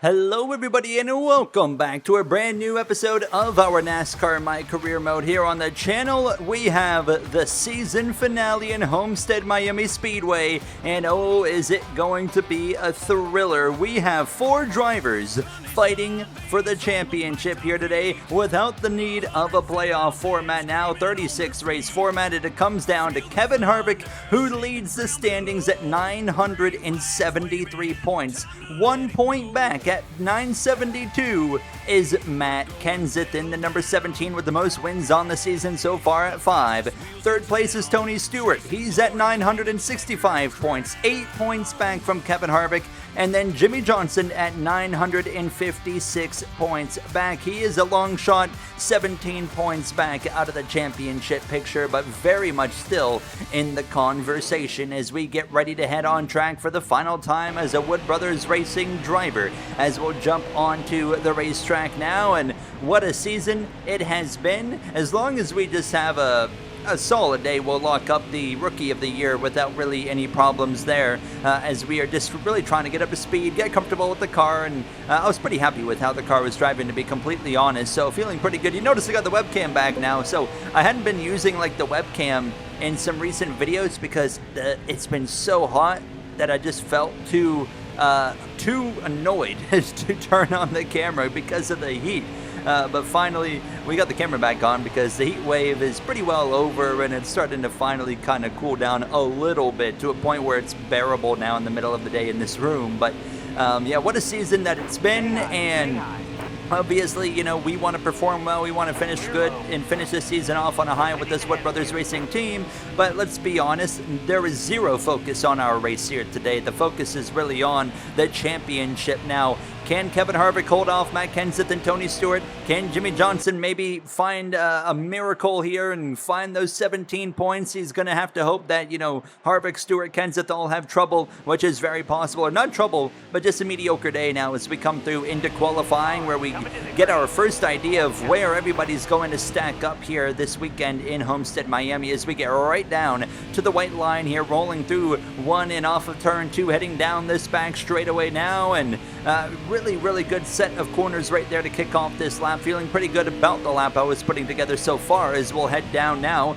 Hello everybody and welcome back to a brand new episode of our NASCAR My Career mode here on the channel. We have the season finale in Homestead Miami Speedway, and oh, is it going to be a thriller. We have 4 drivers fighting for the championship here today without the need of a playoff format. Now 36 race format, and it comes down to Kevin Harvick, who leads the standings at 973 points. 1 point back at 972 is Matt Kenseth, the number 17 with the most wins on the season so far at 5. Third place is Tony Stewart. He's at 965 points, 8 points back from Kevin Harvick. And then Jimmie Johnson at 956 points back. He is a long shot, 17 points back out of the championship picture, but very much still in the conversation as we get ready to head on track for the final time as a Wood Brothers Racing driver. As we'll jump onto the racetrack now, and what a season it has been. As long as we just have a solid day, we'll lock up the Rookie of the Year without really any problems there, as we are just really trying to get up to speed, get comfortable with the car, and I was pretty happy with how the car was driving, to be completely honest, so feeling pretty good. You notice I got the webcam back now, so I hadn't been using like the webcam in some recent videos because it's been so hot that I just felt too annoyed to turn on the camera because of the heat. But finally, we got the camera back on because the heat wave is pretty well over and it's starting to finally kind of cool down a little bit to a point where it's bearable now in the middle of the day in this room. But yeah, what a season that it's been, and obviously, you know, we want to perform well, we want to finish good and finish this season off on a high with this Wood Brothers Racing team, but let's be honest, there is zero focus on our race here today. The focus is really on the championship now. Can Kevin Harvick hold off Matt Kenseth and Tony Stewart? Can Jimmie Johnson maybe find a miracle here and find those 17 points? He's going to have to hope that, you know, Harvick, Stewart, Kenseth all have trouble, which is very possible. Or not trouble, but just a mediocre day now as we come through into qualifying, where we get our first idea of where everybody's going to stack up here this weekend in Homestead, Miami, as we get right down to the white line here, rolling through 1 and off of turn 2, heading down this back straightaway now, and really good set of corners right there to kick off this lap. Feeling pretty good about the lap I was putting together so far, as we'll head down now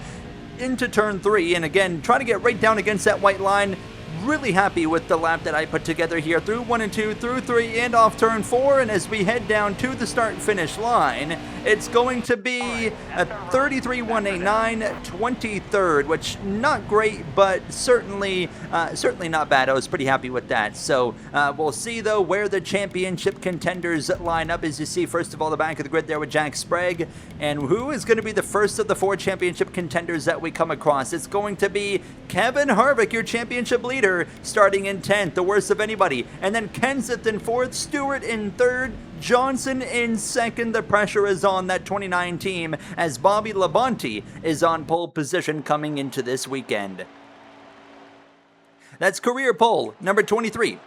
into turn 3, and again trying to get right down against that white line. Really happy with the lap that I put together here through 1 and 2, through 3, and off turn 4. And as we head down to the start and finish line, it's going to be a 33.189, 23rd, which not great, but certainly not bad. I was pretty happy with that. So we'll see though where the championship contenders line up. As you see, first of all, the back of the grid there with Jack Sprague, and who is going to be the first of the 4 championship contenders that we come across? It's going to be Kevin Harvick, your championship leader, starting in 10th, the worst of anybody, and then Kenseth in 4th, Stewart in 3rd, Johnson in 2nd. The pressure is on that 29 team as Bobby Labonte is on pole position coming into this weekend. That's career pole number 23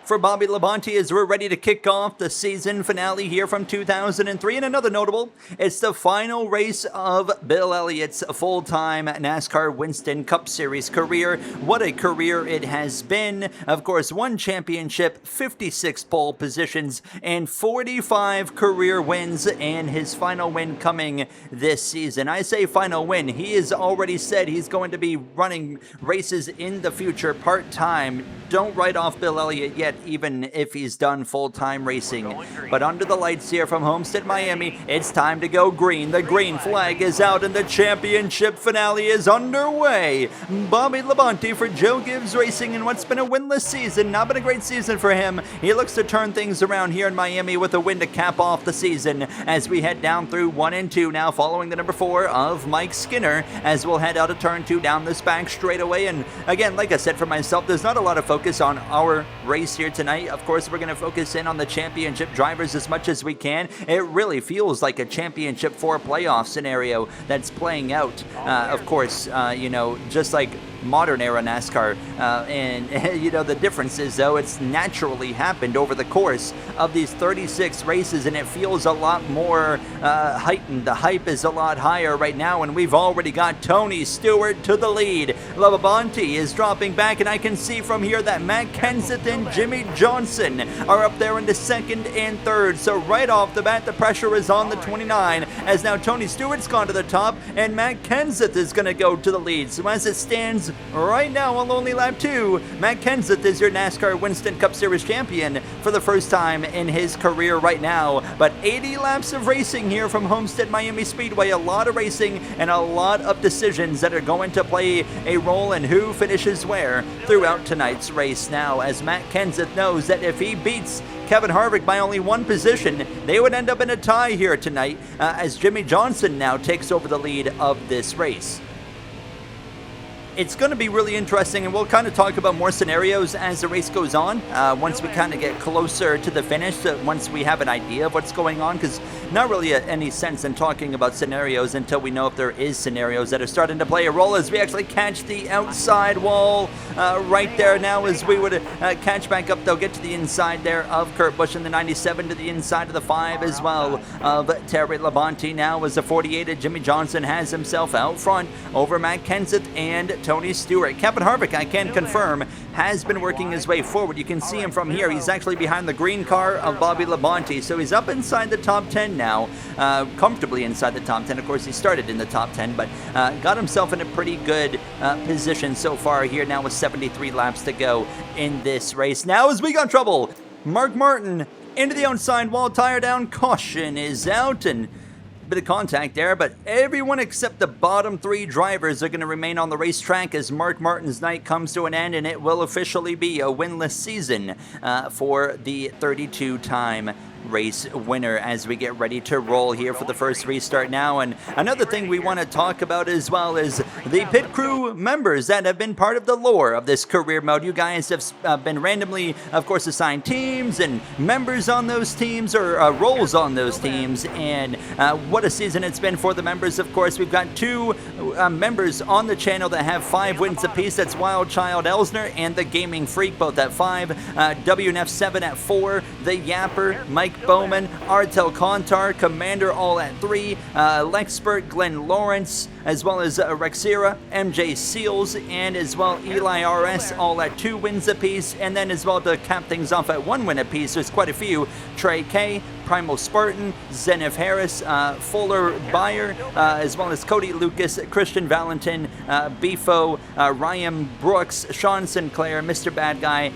for Bobby Labonte as we're ready to kick off the season finale here from 2003. And another notable, it's the final race of Bill Elliott's full-time NASCAR Winston Cup Series career. What a career it has been. Of course, 1 championship, 56 pole positions, and 45 career wins, and his final win coming this season. I say final win. He has already said he's going to be running races in the future part-time. Don't write off Bill Elliott yet, even if he's done full-time racing. But under the lights here from Homestead, Miami, it's time to go green. The green flag is out and the championship finale is underway. Bobby Labonte for Joe Gibbs Racing in what's been a winless season. Not been a great season for him. He looks to turn things around here in Miami with a win to cap off the season as we head down through 1 and 2 now, following the number 4 of Mike Skinner, as we'll head out of turn 2 down this back straightaway. And again, like I said for myself, there's not a lot of focus on our race here tonight. Of course, we're going to focus in on the championship drivers as much as we can. It really feels like a championship 4 playoff scenario that's playing out. Of course, you know, just like modern era NASCAR. And you know, the difference is though it's naturally happened over the course of these 36 races, and it feels a lot more heightened. The hype is a lot higher right now, and we've already got Tony Stewart to the lead. Labonte is dropping back, and I can see from here that Matt Kenseth and Jimmy Johnson are up there in the second and third. So right off the bat, the pressure is on the 29, as now Tony Stewart's gone to the top, and Matt Kenseth is going to go to the lead. So as it stands right now on only lap 2, Matt Kenseth is your NASCAR Winston Cup Series champion for the first time in his career right now. But 80 laps of racing here from Homestead Miami Speedway, a lot of racing and a lot of decisions that are going to play a role in who finishes where throughout tonight's race. Now, as Matt Kenseth knows that if he beats Kevin Harvick by only one position, they would end up in a tie here tonight, as Jimmy Johnson now takes over the lead of this race. It's going to be really interesting, and we'll kind of talk about more scenarios as the race goes on, once we kind of get closer to the finish, once we have an idea of what's going on, because not really any sense in talking about scenarios until we know if there is scenarios that are starting to play a role, as we actually catch the outside wall right there now, as we would catch back up. They'll get to the inside there of Kurt Busch in the 97, to the inside of the 5 as well of Terry Labonte. Now as the 48, Jimmy Johnson has himself out front over Matt Kenseth and Tony Stewart. Kevin Harvick, I can confirm, has been working his way forward. You can see him from here. He's actually behind the green car of Bobby Labonte, so he's up inside the top 10 now, comfortably inside the top 10. Of course, he started in the top 10, but got himself in a pretty good position so far here now with 73 laps to go in this race. Now as we got trouble, Mark Martin into the outside wall, tire down, caution is out, and bit of contact there, but everyone except the bottom 3 drivers are going to remain on the racetrack as Mark Martin's night comes to an end, and it will officially be a winless season for the 32-time race winner as we get ready to roll here for the first restart now. And another thing we want to talk about as well is the pit crew members that have been part of the lore of this career mode. You guys have been randomly, of course, assigned teams and members on those teams, or roles on those teams, and what a season it's been for the members. Of course, we've got 2 members on the channel that have 5 wins apiece. That's Wild Child Elsner and the Gaming Freak, both at 5, WNF7 at 4, the Yapper, Mike Bowman, Artel Contar, Commander all at 3, Lexpert, Glenn Lawrence, as well as Rexira, MJ Seals, and as well Eli RS, all at 2 wins apiece. And then as well to cap things off at 1 win apiece, there's quite a few. Trey K, Primal Spartan, Zenith Harris, Fuller Bayer, as well as Cody Lucas, Christian Valentin, Bifo, Ryan Brooks, Sean Sinclair, Mr. Bad Guy,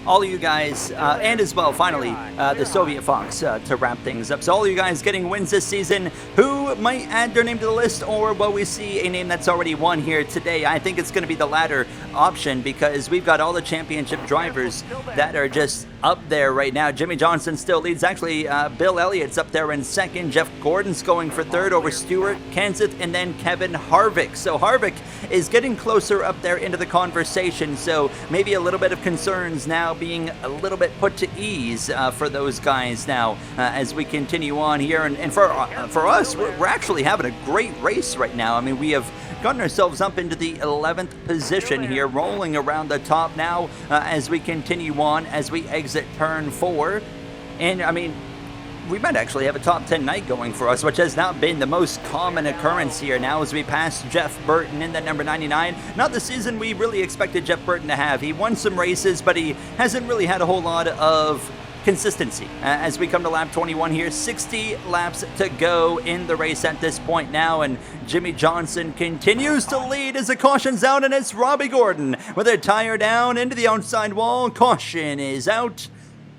all of you guys, and as well, finally, the Soviet Fox to wrap things up. So all of you guys getting wins this season. Who might add their name to the list, or will we see a name that's already won here today? I think it's going to be the latter option, because we've got all the championship drivers that are just up there right now. Jimmy Johnson still leads. Actually, Bill Elliott's up there in second. Jeff Gordon's going for third over Stewart, Kenseth, and then Kevin Harvick. So Harvick is getting closer up there into the conversation. So maybe a little bit of concerns now being a little bit put to ease for those guys now as we continue on here. And for us, we're actually having a great race right now. I mean, we have gotten ourselves up into the 11th position here, rolling around the top now as we continue on, as we exit turn 4. And I mean, we might actually have a top 10 night going for us, which has not been the most common occurrence here now as we pass Jeff Burton in that number 99. Not the season we really expected Jeff Burton to have. He won some races, but he hasn't really had a whole lot of consistency. As we come to lap 21 here, 60 laps to go in the race at this point now, and Jimmy Johnson continues to lead as the caution's out, and it's Robbie Gordon with a tire down into the outside wall. Caution is out.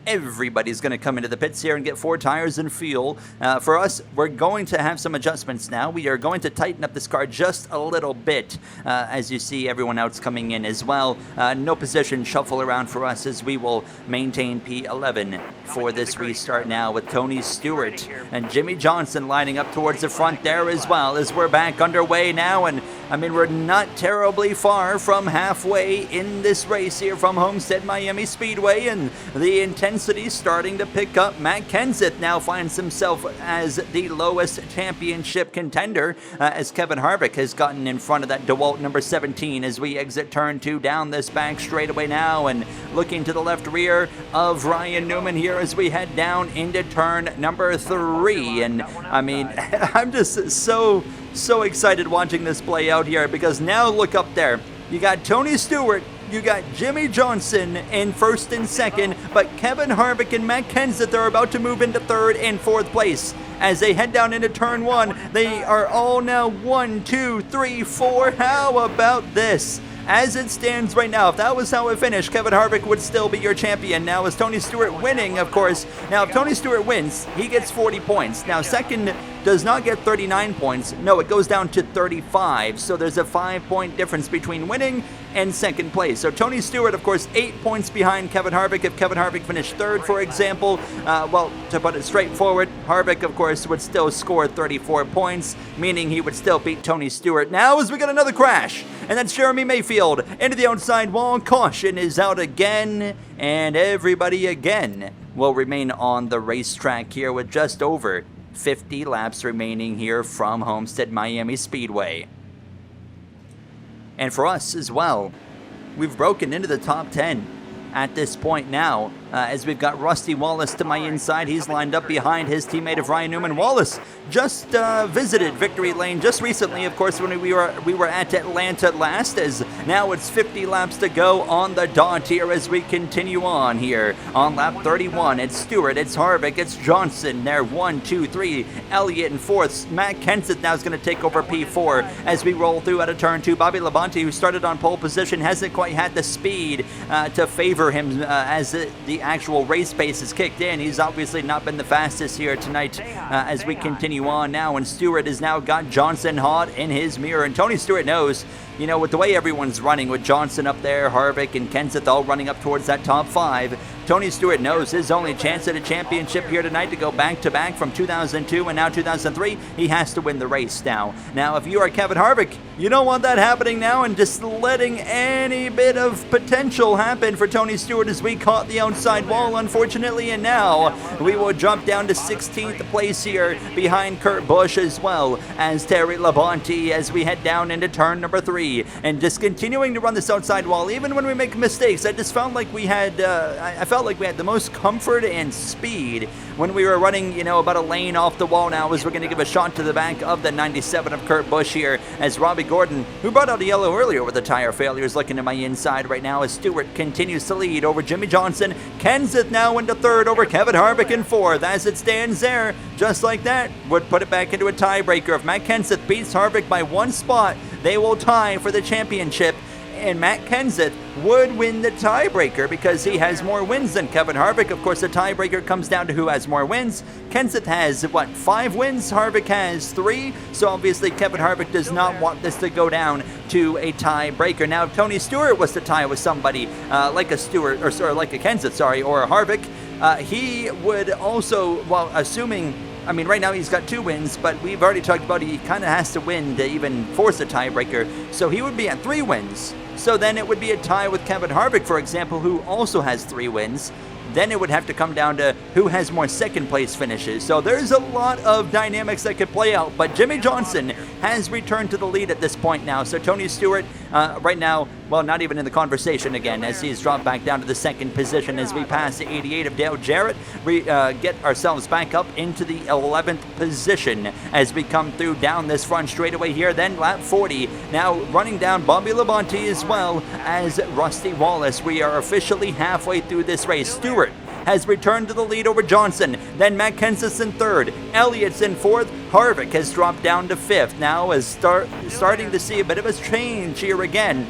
Everybody's going to come into the pits here and get 4 tires and fuel. For us, we're going to have some adjustments now. We are going to tighten up this car just a little bit, as you see everyone else coming in as well. No position shuffle around for us, as we will maintain P11 for this restart now, with Tony Stewart and Jimmy Johnson lining up towards the front there as well, as we're back underway now. And I mean, we're not terribly far from halfway in this race here from Homestead Miami Speedway, and the intensity starting to pick up. Matt Kenseth now finds himself as the lowest championship contender, as Kevin Harvick has gotten in front of that DeWalt number 17 as we exit turn 2 down this back straightaway now, and looking to the left rear of Ryan Newman here as we head down into turn number 3. And I mean, I'm just so excited watching this play out here, because now look up there. You got Tony Stewart, you got Jimmy Johnson in first and second, but Kevin Harvick and Matt Kenseth are about to move into third and fourth place. As they head down into turn one, they are all now 1, 2, 3, 4. How about this? As it stands right now, if that was how it finished, Kevin Harvick would still be your champion. Now, is Tony Stewart winning, of course. Now, if Tony Stewart wins, he gets 40 points. Now, second does not get 39 points. No, it goes down to 35. So there's a 5-point difference between winning and second place. So Tony Stewart, of course, 8 points behind Kevin Harvick. If Kevin Harvick finished third, for example, well, to put it straightforward, Harvick, of course, would still score 34 points, meaning he would still beat Tony Stewart. Now, as we get another crash, and that's Jeremy Mayfield into the outside wall. Caution is out again, and everybody again will remain on the racetrack here with just over 50 laps remaining here from Homestead Miami Speedway. And for us as well, we've broken into the top 10 at this point now, as we've got Rusty Wallace to my inside. He's lined up behind his teammate of Ryan Newman. Wallace just visited Victory Lane just recently, of course, when we were at Atlanta last, as now it's 50 laps to go on the dot here as we continue on here. On lap 31, it's Stewart, it's Harvick, it's Johnson. There, 1, 2, 3, Elliott in fourth. Matt Kenseth now is going to take over P4 as we roll through out of turn 2. Bobby Labonte, who started on pole position, hasn't quite had the speed to favor him as the actual race pace is kicked in. He's obviously not been the fastest here tonight as we continue on now, and Stewart has now got Johnson hot in his mirror, and Tony Stewart knows, you know, with the way everyone's running, with Johnson up there, Harvick and Kenseth all running up towards that top 5, Tony Stewart knows his only chance at a championship here tonight to go back-to-back from 2002 and now 2003, he has to win the race now. Now, if you are Kevin Harvick, you don't want that happening now, and just letting any bit of potential happen for Tony Stewart as we caught the outside wall, unfortunately, and now we will jump down to 16th place here behind Kurt Busch as well as Terry Labonte as we head down into turn number 3, and just continuing to run this outside wall. Even when we make mistakes, I just felt like we had, I felt like we had the most comfort and speed when we were running, you know, about a lane off the wall now, as we're going to give a shot to the back of the 97 of Kurt Busch here, as Robbie Gordon, who brought out a yellow earlier with the tire failures, looking to my inside right now as Stewart continues to lead over Jimmy Johnson. Kenseth now into third over Kevin Harvick in fourth. As it stands there, just like that, would put it back into a tiebreaker. If Matt Kenseth beats Harvick by 1 spot, they will tie for the championship, and Matt Kenseth would win the tiebreaker because he has more wins than Kevin Harvick. Of course, the tiebreaker comes down to who has more wins. Kenseth has, 5 wins? Harvick has 3. So obviously, Kevin Harvick does not want this to go down to a tiebreaker. Now, if Tony Stewart was to tie with somebody like a Stewart, or like a Kenseth, or a Harvick, he would also, well, assuming, I mean, right now he's got 2 wins, but we've already talked about he kind of has to win to even force a tiebreaker. So he would be at 3 wins. So then it would be a tie with Kevin Harvick, for example, who also has 3 wins. Then it would have to come down to who has more second place finishes. So there's a lot of dynamics that could play out, but Jimmy Johnson has returned to the lead at this point now. So Tony Stewart right now, well, not even in the conversation again, as he's dropped back down to the second position as we pass the 88 of Dale Jarrett. We get ourselves back up into the 11th position as we come through down this front straightaway here. Then lap 40, now running down Bobby Labonte as well as Rusty Wallace. We are officially halfway through this race. Stewart has returned to the lead over Johnson. Then Matt Kenseth's in third. Elliott's in fourth. Harvick has dropped down to fifth. Now is starting to see a bit of a change here again.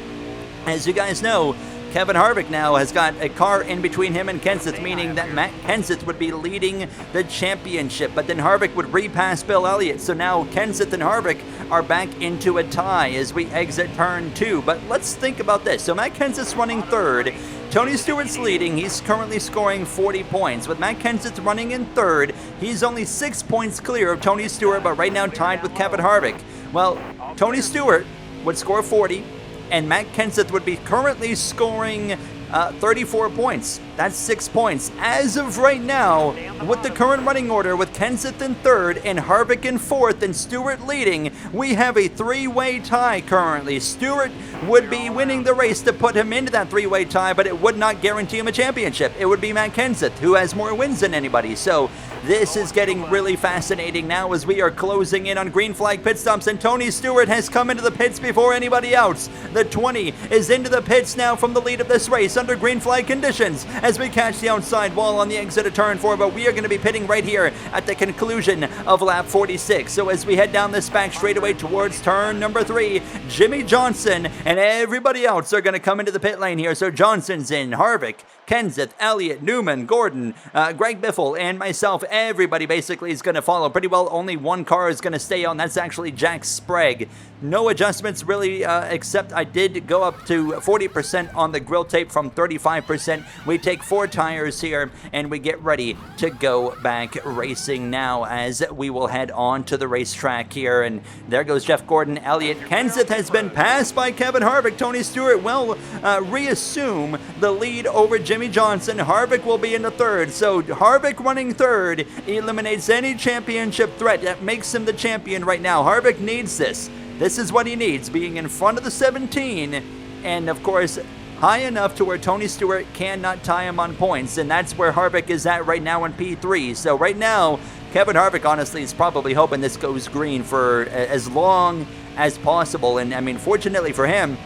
As you guys know, Kevin Harvick now has got a car in between him and Kenseth, meaning that Matt Kenseth would be leading the championship, but then Harvick would repass Bill Elliott. So now Kenseth and Harvick are back into a tie as we exit turn 2. But let's think about this. So Matt Kenseth's running third. Tony Stewart's leading. He's currently scoring 40 points. With Matt Kenseth running in third, he's only 6 points clear of Tony Stewart, but right now tied with Kevin Harvick. Well, Tony Stewart would score 40, and Matt Kenseth would be currently scoring 34 points. That's 6 points. As of right now, with the current running order with Kenseth in third and Harvick in fourth and Stewart leading, we have a three-way tie currently. Stewart would be winning the race to put him into that three-way tie, but it would not guarantee him a championship. It would be Matt Kenseth, who has more wins than anybody. So this is getting really fascinating now as we are closing in on green flag pit stops, and Tony Stewart has come into the pits before anybody else. The 20 is into the pits now from the lead of this race under green flag conditions as we catch the outside wall on the exit of turn 4, but we are going to be pitting right here at the conclusion of lap 46. So as we head down this back straightaway towards turn number 3, Jimmy Johnson and everybody else are going to come into the pit lane here. So Johnson's in, Harvick, Kenseth, Elliott, Newman, Gordon, Greg Biffle, and myself. Everybody basically is going to follow. Pretty well only one car is going to stay on. That's actually Jack Sprague. No adjustments really, except I did go up to 40% on the grill tape from 35%. We take 4 tires here, and we get ready to go back racing now as we will head on to the racetrack here. And there goes Jeff Gordon. Elliott Kenseth has been passed by Kevin Harvick. Tony Stewart will reassume the lead over Jimmy Johnson. Harvick will be in the third. So Harvick running third eliminates any championship threat. That makes him the champion right now. Harvick needs this. This is what he needs, being in front of the 17, and of course, high enough to where Tony Stewart cannot tie him on points, and that's where Harvick is at right now in P3. So right now, Kevin Harvick honestly is probably hoping this goes green for as long as possible, and I mean, fortunately for him,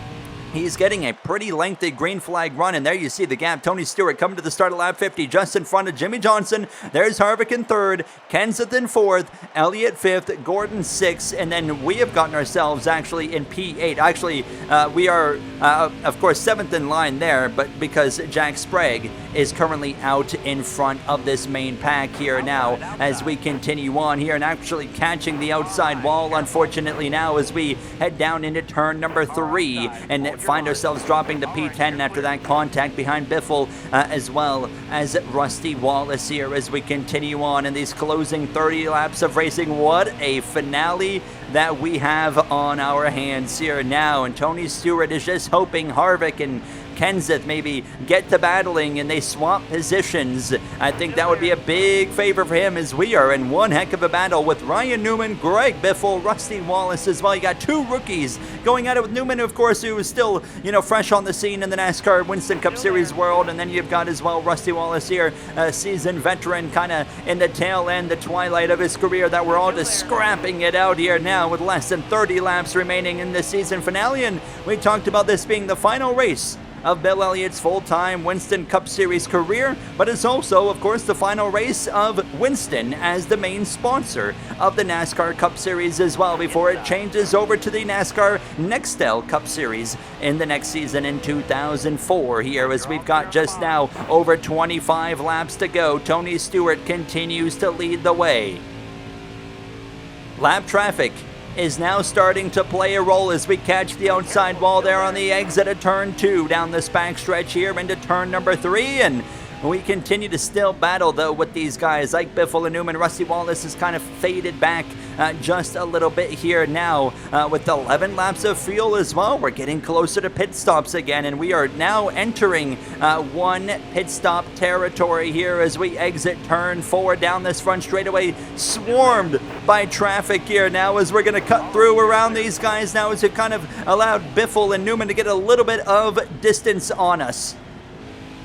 he's getting a pretty lengthy green flag run, and there you see the gap. Tony Stewart coming to the start of lap 50, just in front of Jimmy Johnson. There's Harvick in third, Kenseth in fourth, Elliott fifth, Gordon sixth, and then we have gotten ourselves actually in P8. Actually, we are, of course, seventh in line there, but because Jack Sprague is currently out in front of this main pack here now as we continue on here and actually catching the outside wall, unfortunately, now as we head down into turn number 3 and find ourselves dropping to P10 after that contact behind Biffle, as well as Rusty Wallace here as we continue on in these closing 30 laps of racing. What a finale that we have on our hands here now, and Tony Stewart is just hoping Harvick and Kenseth maybe get to battling and they swap positions. I think that would be a big favor for him as we are in one heck of a battle with Ryan Newman, Greg Biffle, Rusty Wallace as well. You got 2 rookies going at it with Newman, of course, who is still, fresh on the scene in the NASCAR Winston Cup Series world. And then you've got as well Rusty Wallace here, a seasoned veteran, kind of in the tail end, the twilight of his career, that we're all just scrapping it out here now with less than 30 laps remaining in the season finale. And we talked about this being the final race of Bill Elliott's full-time Winston Cup Series career, but it's also, of course, the final race of Winston as the main sponsor of the NASCAR Cup Series as well, before it changes over to the NASCAR Nextel Cup Series in the next season in 2004 here, as we've got just now over 25 laps to go. Tony Stewart continues to lead the way. Lap traffic is now starting to play a role as we catch the outside wall there on the exit of turn 2 down this back stretch here into turn number 3, and we continue to still battle though with these guys like Biffle and Newman. Rusty Wallace has kind of faded back just a little bit here now with 11 laps of fuel as well. We're getting closer to pit stops again, and we are now entering 1 pit stop territory here as we exit turn 4 down this front straightaway, swarmed by traffic here now as we're going to cut through around these guys now as it kind of allowed Biffle and Newman to get a little bit of distance on us.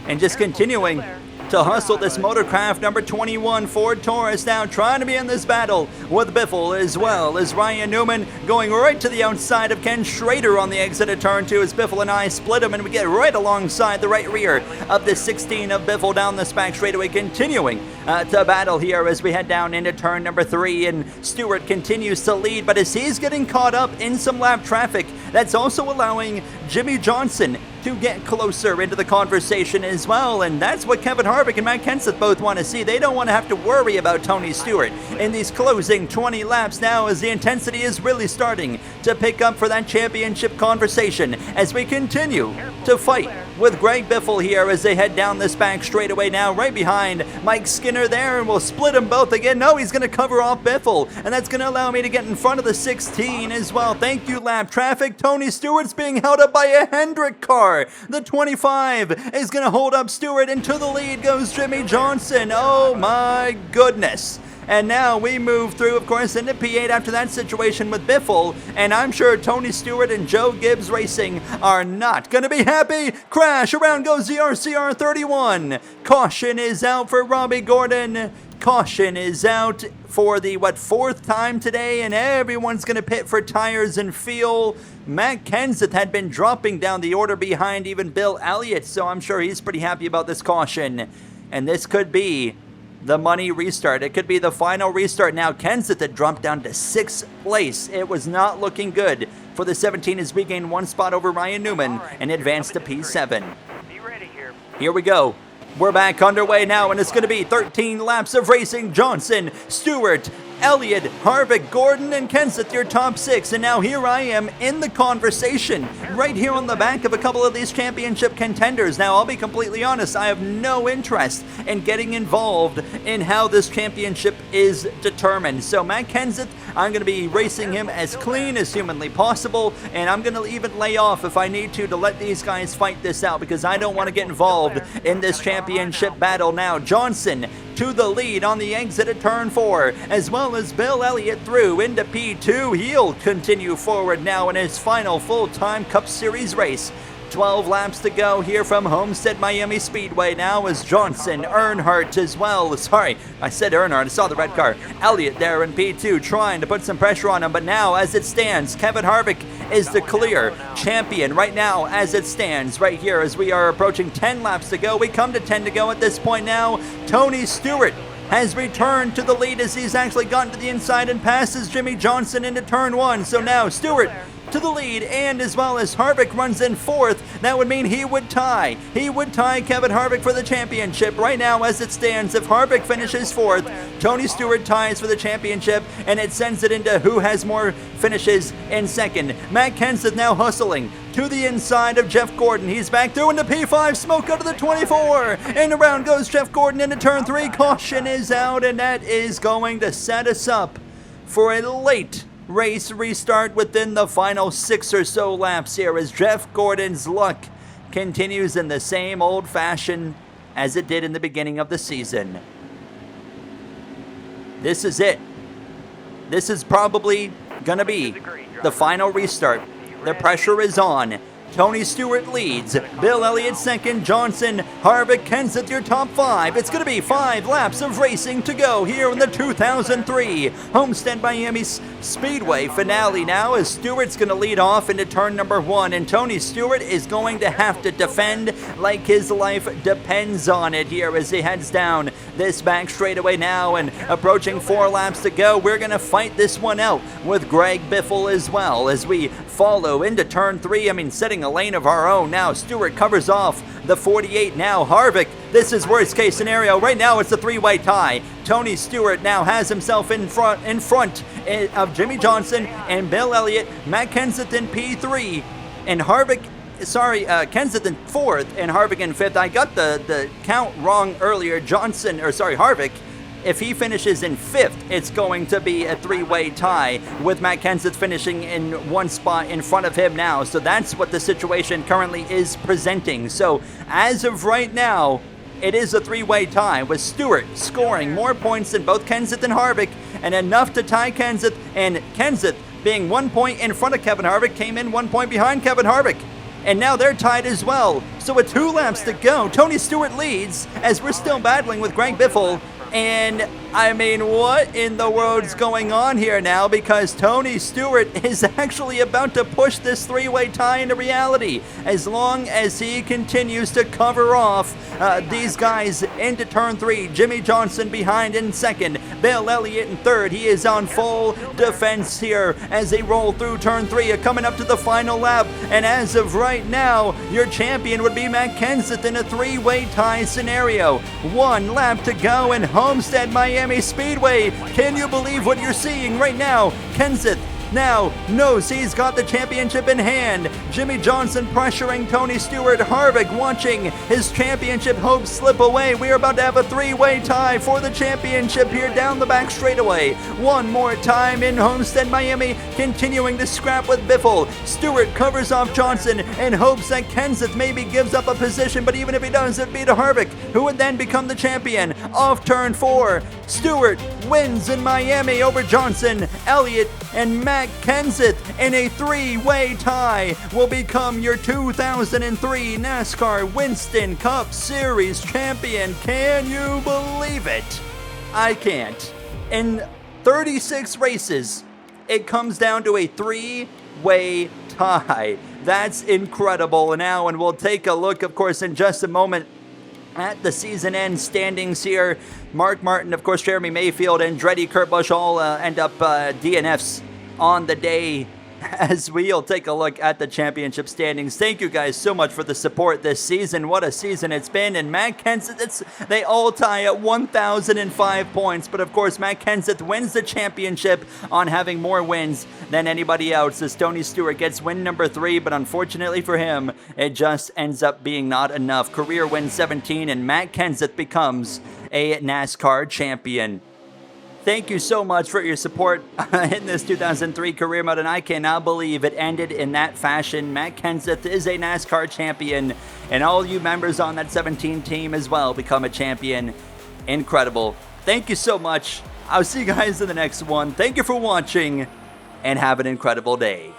And just continuing to hustle this Motorcraft number 21 Ford Taurus now, trying to be in this battle with Biffle as well as Ryan Newman going right to the outside of Ken Schrader on the exit of turn 2 as Biffle and I split him, and we get right alongside the right rear of the 16 of Biffle down this back straightaway, continuing to battle here as we head down into turn number 3, and Stewart continues to lead, but as he's getting caught up in some lap traffic, that's also allowing Jimmy Johnson to get closer into the conversation as well, and that's what Kevin Harvick and Matt Kenseth both want to see. They don't want to have to worry about Tony Stewart in these closing 20 laps now, as the intensity is really starting to pick up for that championship conversation as we continue to fight with Greg Biffle here as they head down this back straightaway now, right behind Mike Skinner there, and we'll split them both again. No, he's going to cover off Biffle, and that's going to allow me to get in front of the 16 as well. Thank you, lap traffic. Tony Stewart's being held up by a Hendrick car. The 25 is going to hold up Stewart, and to the lead goes Jimmy Johnson. Oh my goodness. And now we move through, of course, into P8 after that situation with Biffle. And I'm sure Tony Stewart and Joe Gibbs Racing are not going to be happy. Crash, around goes the RCR 31. Caution is out for Robbie Gordon. Caution is out for the, fourth time today. And everyone's going to pit for tires and fuel. Matt Kenseth had been dropping down the order behind even Bill Elliott. So I'm sure he's pretty happy about this caution. And this could be the money restart. It could be the final restart. Now Kenseth had dropped down to 6th place. It was not looking good for the 17 as we gained 1 spot over Ryan Newman and advanced to P7. Be ready here. Here we go. We're back underway now, and it's going to be 13 laps of racing. Johnson, Stewart, Elliott, Harvick, Gordon, and Kenseth, your top 6. And now here I am in the conversation, right here on the back of a couple of these championship contenders. Now, I'll be completely honest, I have no interest in getting involved in how this championship is determined. So Matt Kenseth, I'm going to be racing him as clean as humanly possible, and I'm going to even lay off if I need to let these guys fight this out, because I don't want to get involved in this championship battle. Now, Johnson to the lead on the exit at turn 4, as well as Bill Elliott through into P2. He'll continue forward now in his final full-time Cup Series race. 12 laps to go here from Homestead Miami Speedway now as Johnson, Earnhardt as well. Sorry, I said Earnhardt. I saw the red car. Elliott there in P2 trying to put some pressure on him, but now as it stands, Kevin Harvick is the clear champion right now as it stands right here as we are approaching 10 laps to go. We come to 10 to go at this point now. Tony Stewart has returned to the lead as he's actually gotten to the inside and passes Jimmy Johnson into turn 1. So now Stewart to the lead, and as well as Harvick runs in 4th. That would mean he would tie. He would tie Kevin Harvick for the championship. Right now, as it stands, if Harvick finishes 4th, Tony Stewart ties for the championship, and it sends it into who has more finishes in 2nd. Matt Kenseth now hustling to the inside of Jeff Gordon. He's back through into P5, smoke out of the 24, and around goes Jeff Gordon into turn 3. Caution is out, and that is going to set us up for a late race restart within the final 6 or so laps here as Jeff Gordon's luck continues in the same old fashion as it did in the beginning of the season. This is it. This is probably gonna be the final restart. The pressure is on. Tony Stewart leads. Bill Elliott 2nd. Johnson, Harvick, Kenseth, your top 5. It's going to be 5 laps of racing to go here in the 2003 Homestead Miami Speedway finale now as Stewart's going to lead off into turn number 1. And Tony Stewart is going to have to defend like his life depends on it here as he heads down this back straightaway now. And approaching 4 laps to go, we're going to fight this one out with Greg Biffle as well as we follow into turn 3. Setting a lane of our own now. Stewart covers off the 48 now. Harvick, this is worst case scenario. Right now it's a 3-way tie. Tony Stewart now has himself in front of Jimmy Johnson and Bill Elliott. Matt Kenseth in P3 and Harvick, Kenseth in 4th and Harvick in 5th. I got the count wrong earlier. Harvick, if he finishes in 5th, it's going to be a 3-way tie with Matt Kenseth finishing in 1 spot in front of him now. So that's what the situation currently is presenting. So as of right now, it is a 3-way tie with Stewart scoring more points than both Kenseth and Harvick and enough to tie Kenseth, and Kenseth being 1 point in front of Kevin Harvick came in 1 point behind Kevin Harvick. And now they're tied as well. So with 2 laps to go, Tony Stewart leads as we're still battling with Greg Biffle. And what in the world's going on here now? Because Tony Stewart is actually about to push this 3-way tie into reality as long as he continues to cover off these guys into turn 3. Jimmy Johnson behind in 2nd. Bill Elliott in 3rd. He is on full defense here as they roll through turn 3. Coming up to the final lap. And as of right now, your champion would be Matt Kenseth in a 3-way tie scenario. 1 lap to go in Homestead Miami Speedway. Can you believe what you're seeing right now? Kenseth now knows he's got the championship in hand. Jimmy Johnson pressuring Tony Stewart. Harvick watching his championship hopes slip away. We are about to have a three-way tie for the championship here down the back straightaway. One more time in Homestead, Miami, continuing to scrap with Biffle. Stewart covers off Johnson and hopes that Kenseth maybe gives up a position, but even if he does, it'd be to Harvick, who would then become the champion. Off turn 4, Stewart wins in Miami over Johnson. Elliott and Matt Kenseth in a three-way tie will become your 2003 NASCAR Winston Cup Series champion. Can you believe it? I can't. In 36 races, it comes down to a three-way tie. That's incredible now, and we'll take a look, of course, in just a moment at the season end standings here. Mark Martin, of course, Jeremy Mayfield, Andretti, Kurt Busch all end up DNFs on the day as we'll take a look at the championship standings. Thank you guys so much for the support this season. What a season it's been. And Matt Kenseth, they all tie at 1,005 points. But of course, Matt Kenseth wins the championship on having more wins than anybody else, as Tony Stewart gets win number 3. But unfortunately for him, it just ends up being not enough. Career win 17, and Matt Kenseth becomes a NASCAR champion. Thank you so much for your support in this 2003 career mode, and I cannot believe it ended in that fashion. Matt Kenseth is a NASCAR champion, and all you members on that 17 team as well become a champion. Incredible. Thank you so much. I'll see you guys in the next one. Thank you for watching, and have an incredible day.